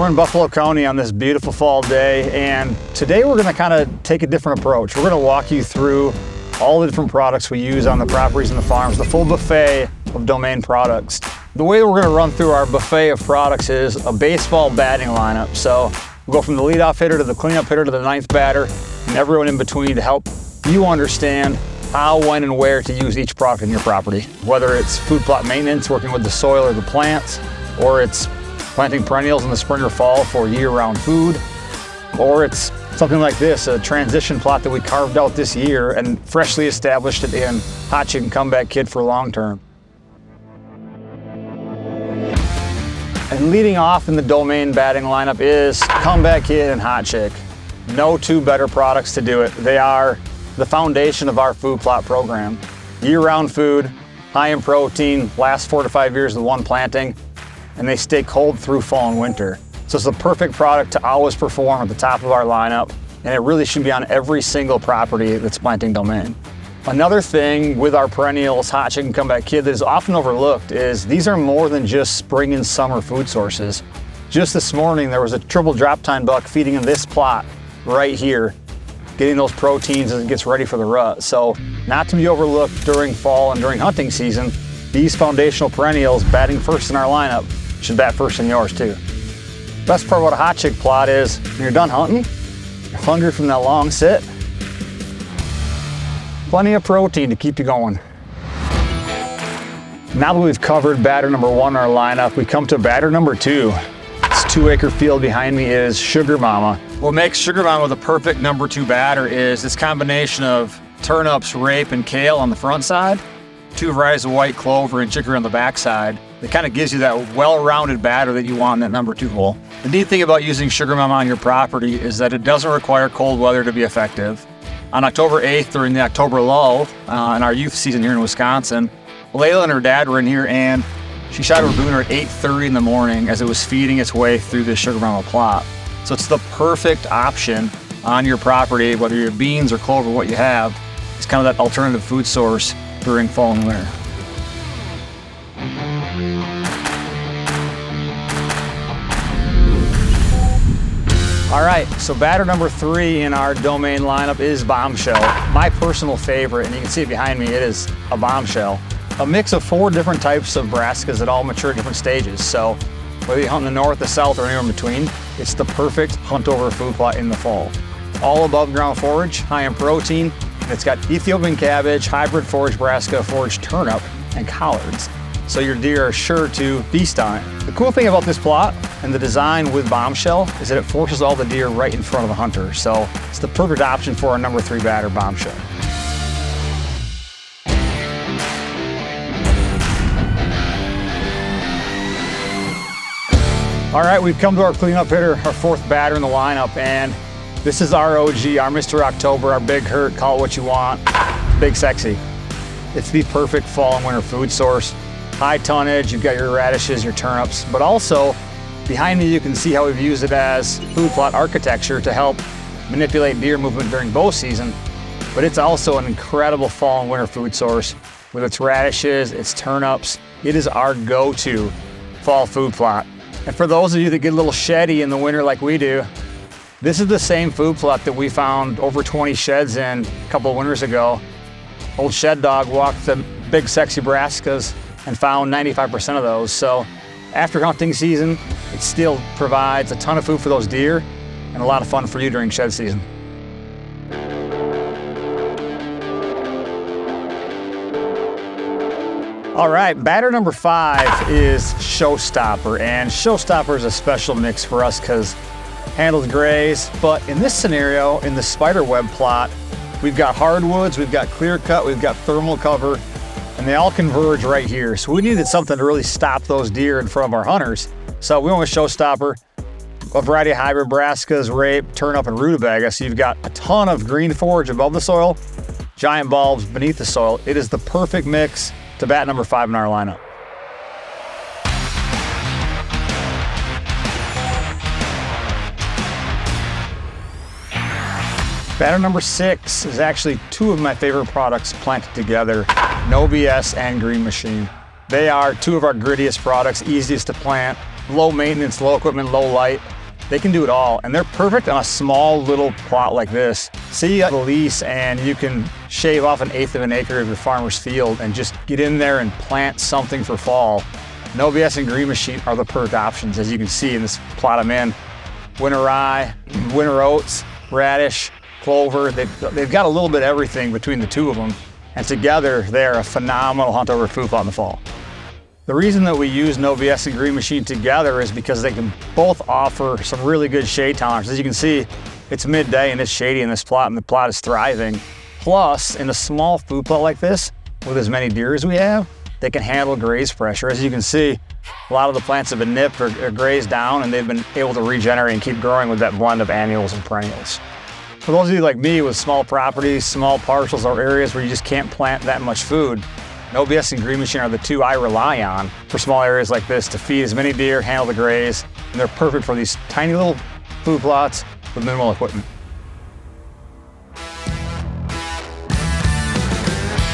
in Buffalo County on this beautiful fall day, and today we're gonna kind of take a different approach. We're gonna walk you through all the different products we use on the properties and the farms, the full buffet of Domain products. The way we're gonna run through our buffet of products is a baseball batting lineup. So we'll go from the leadoff hitter to the cleanup hitter to the ninth batter and everyone in between to help you understand how, when, and where to use each product in your property. Whether it's food plot maintenance, working with the soil or the plants, or it's planting perennials in the spring or fall for year-round food, or it's something like this, a transition plot that we carved out this year and freshly established it in Hot Chicken Comeback Kid for long-term. And leading off in the Domain batting lineup is Comeback Kid and Hot Chick. No two better products to do it. They are the foundation of our food plot program. Year-round food, high in protein, lasts 4 to 5 years with one planting, and they stay cold through fall and winter. So it's the perfect product to always perform at the top of our lineup, and it really should be on every single property that's planting Domain. Another thing with our perennials, Hot Chicken Comeback Kid, that is often overlooked is these are more than just spring and summer food sources. Just this morning, there was a triple drop-tine buck feeding in this plot right here, getting those proteins as it gets ready for the rut. So not to be overlooked during fall and during hunting season, these foundational perennials batting first in our lineup should bat first in yours too. Best part about a Hot Chick plot is when you're done hunting, you're hungry from that long sit, plenty of protein to keep you going. Now that we've covered batter number 1 in our lineup, we come to batter number 2. This 2-acre field behind me is Sugar Mama. What makes Sugar Mama the perfect number 2 batter is this combination of turnips, rape, and kale on the front side, 2 varieties of white clover and chicory on the back side. It kind of gives you that well-rounded batter that you want in that number 2 hole. The neat thing about using Sugar Mama on your property is that it doesn't require cold weather to be effective. On October 8th, during the October Lull, in our youth season here in Wisconsin, Layla and her dad were in here and she shot her booner at 8:30 in the morning as it was feeding its way through the Sugar Mama plot. So it's the perfect option on your property, whether you have beans or clover, what you have. It's kind of that alternative food source during fall and winter. All right, so batter number 3 in our Domain lineup is Bombshell. My personal favorite, and you can see it behind me, it is a Bombshell. A mix of 4 different types of brassicas that all mature at different stages. So whether you hunt in the north, the south, or anywhere in between, it's the perfect hunt over food plot in the fall. All above ground forage, high in protein, and it's got Ethiopian cabbage, hybrid forage brassica, forage turnip, and collards. So your deer are sure to feast on it. The cool thing about this plot and the design with Bombshell is that it forces all the deer right in front of the hunter. So it's the perfect option for our number 3 batter, Bombshell. All right, we've come to our cleanup hitter, our 4th batter in the lineup, and this is our OG, our Mr. October, our big hurt, call it what you want, Big Sexy. It's the perfect fall and winter food source. High tonnage, you've got your radishes, your turnips, but also behind me you can see how we've used it as food plot architecture to help manipulate deer movement during bow season, but it's also an incredible fall and winter food source with its radishes, its turnips. It is our go-to fall food plot. And for those of you that get a little sheddy in the winter like we do, this is the same food plot that we found over 20 sheds in a couple of winters ago. Old Shed Dog walked the Big Sexy brassicas and found 95% of those. So after hunting season, it still provides a ton of food for those deer and a lot of fun for you during shed season. All right, batter number 5 is Showstopper, and Showstopper is a special mix for us because handles grays, but in this scenario, in the spider web plot, we've got hardwoods, we've got clear cut, we've got thermal cover, and they all converge right here. So we needed something to really stop those deer in front of our hunters. So we went with Showstopper, a variety of hybrid brassicas, rape, turnip, and rutabaga. So you've got a ton of green forage above the soil, giant bulbs beneath the soil. It is the perfect mix to bat number 5 in our lineup. Batter number 6 is actually 2 of my favorite products planted together, No BS and Green Machine. They are 2 of our grittiest products, easiest to plant, low maintenance, low equipment, low light. They can do it all, and they're perfect on a small little plot like this. Say you have a lease and you can shave off 1/8 of an acre of your farmer's field and just get in there and plant something for fall. No BS and Green Machine are the perfect options, as you can see in this plot I'm in. Winter rye, winter oats, radish, clover. They've got a little bit of everything between the two of them, and together they're a phenomenal hunt over food plot in the fall. The reason that we use No BS and Green Machine together is because they can both offer some really good shade tolerance. As you can see, it's midday and it's shady in this plot, and the plot is thriving. Plus, in a small food plot like this, with as many deer as we have, they can handle graze pressure. As you can see, a lot of the plants have been nipped or grazed down, and they've been able to regenerate and keep growing with that blend of annuals and perennials. For those of you like me with small properties, small parcels, or areas where you just can't plant that much food, No BS and Green Machine are the two I rely on for small areas like this to feed as many deer, handle the graze, and they're perfect for these tiny little food plots with minimal equipment.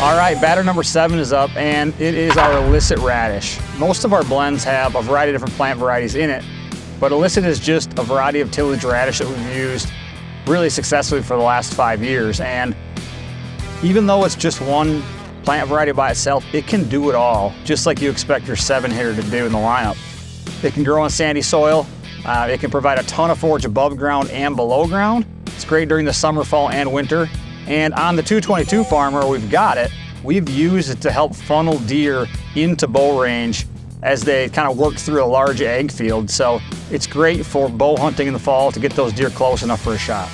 All right, batter number 7 is up, and it is our illicit radish. Most of our blends have a variety of different plant varieties in it, but illicit is just a variety of tillage radish that we've used really successfully for the last 5 years. And even though it's just one plant variety by itself, it can do it all, just like you expect your 7-hitter to do in the lineup. It can grow on sandy soil. It can provide a ton of forage above ground and below ground. It's great during the summer, fall, and winter. And on the 222 farm where we've got it, we've used it to help funnel deer into bow range as they kind of work through a large ag field. So it's great for bow hunting in the fall to get those deer close enough for a shot.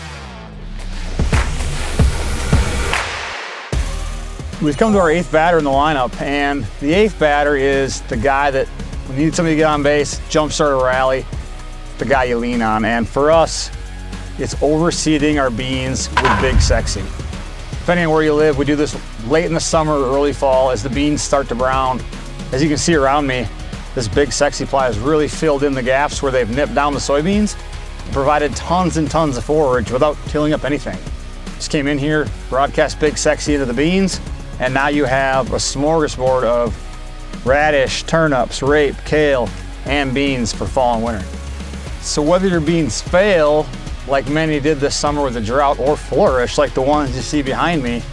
We've come to our 8th batter in the lineup, and the 8th batter is the guy that when you need somebody to get on base, jumpstart a rally, the guy you lean on. And for us, it's overseeding our beans with Big Sexy. Depending on where you live, we do this late in the summer or early fall as the beans start to brown. As you can see around me, this Big Sexy ply has really filled in the gaps where they've nipped down the soybeans and provided tons and tons of forage without tilling up anything. Just came in here, broadcast Big Sexy into the beans, and now you have a smorgasbord of radish, turnips, rape, kale, and beans for fall and winter. So whether your beans fail, like many did this summer with the drought, or flourish like the ones you see behind me,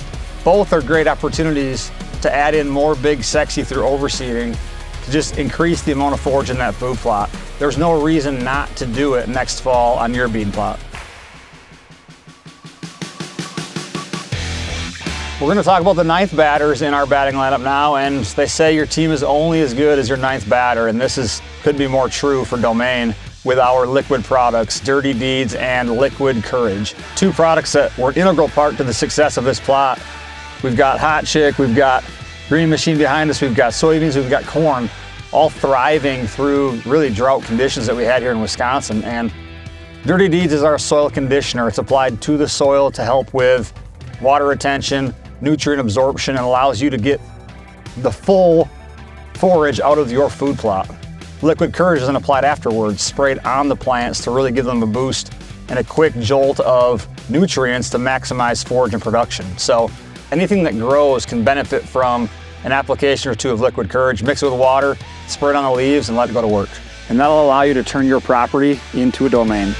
both are great opportunities to add in more Big Sexy through overseeding to just increase the amount of forage in that food plot. There's no reason not to do it next fall on your bean plot. We're going to talk about the 9th batters in our batting lineup now, and they say your team is only as good as your 9th batter, and this could be more true for Domain with our liquid products, Dirty Deeds and Liquid Courage. 2 products that were an integral part to the success of this plot. We've got Hot Chick, we've got Green Machine behind us, we've got soybeans, we've got corn, all thriving through really drought conditions that we had here in Wisconsin. And Dirty Deeds is our soil conditioner. It's applied to the soil to help with water retention, nutrient absorption, and allows you to get the full forage out of your food plot. Liquid Courage isn't applied afterwards, sprayed on the plants to really give them a boost and a quick jolt of nutrients to maximize forage and production. So anything that grows can benefit from an application or 2 of Liquid Courage. Mix it with water, spray it on the leaves, and let it go to work. And that'll allow you to turn your property into a domain.